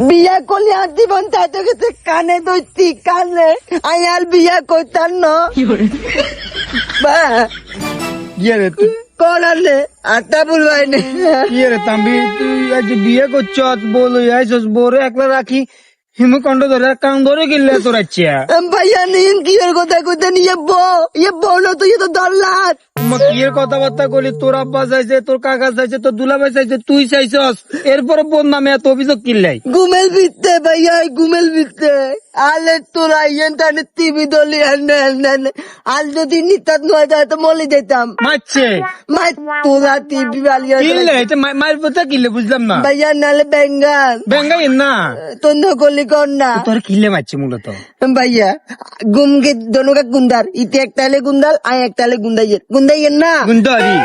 বিয়া করলে আর জীবন তাইতে গেছে কানে দইতি কানে আই আর বিয়া করতাম না বা ইয়ে রে তুই করালে আটা বলবাই না ইয়ে রে তাম্বি তুই আজ বিয়ে করছস বল আইছস বড় একলা রাখি হিমকণ্ড ধরে কান ধরে গেলে তোর আচ্ছা ভাইয়া নিন কি এর কথা কইতে নিয়ে বউ না তুই তো দল্লাত কি এর কথাবার্তা করলি তোর আব্বা চাইছে তোর কাকা চাইছে তোর দুলাভাই চাইছে তুই চাইছস এরপরে বোন নামে এত অভিযোগ কিনলাই গুমেল বিতে ভাইয়া গুমেল বিতে আলে তোরা ইয়েন টানে টিভি দলি আল যদি নিতাত নয় তো মলি দিতাম মারছে মাই তোরা টিভি বালিয়া কিনলে এটা মায়ের পথে কিনলে বুঝলাম না ভাইয়া নালে বেঙ্গাল বেঙ্গাই না তন্দ করলি কর না তোর কিনলে মারছে মূলত भैया गुम के दोनों का गुंदार इते एक ताले गुंदाल आए एक ताले गुंदाइये ना গুন্দরি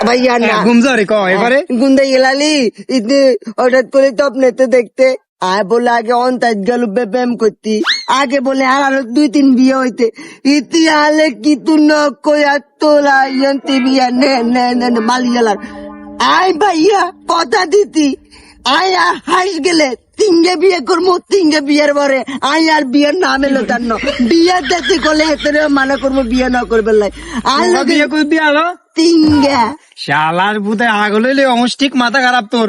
भैया ना গুমজরি ক এবারে गुंदाइये लाली इतने ऑर्डर করে তো अपने तो देखते आए बोले आगे ऑन ताज गलु बेबेम করতি आगे बोले আর 2-3 বিয়ে হইতে ইতি আলে কি তু ন কয়া তোলা यंती বিয়া নে নে নে মালিয়ালার আই ভাইয়া কথা দিতি আয়া হাস গেলে তিনগে বিয়ে করবো তিনগে বিয়ের পরে আই আর বিয়ের নাম এলো তার বিয়ে দেখতে করলে এতে মানা করবো বিয়ে না করবে লাই বিয়ে করে দিয়ে আলো তিনগে শালার ভূতে আগলে অমস্টিক মাথা খারাপ তোর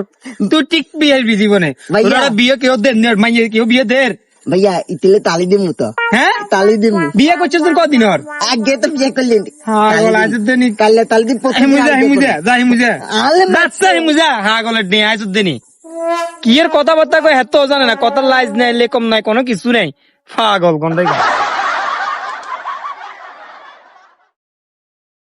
তুই ঠিক বিয়ে জীবনে ভাইয়া। তোরা বিয়ে কেউ দেন মাইয়ে কেউ বিয়ে দের भैया इतने ताली दिमु तो হ্যাঁ ताली दिमु বিয়ে করছিস তোর কদিন ওর आगे तो बिये कर लेंगे হাগল আছে দেনি कल ताली दी पोती হিমুজা যা হিমুজা आले বাচ্চা হিমুজা হাগল ডে আইছ দেনি কি এর কথাবার্তা কই হেতো জানে না কথা লাইজ নাই লেকম নাই কোনো কিছু নাই পাগল গন্ডাই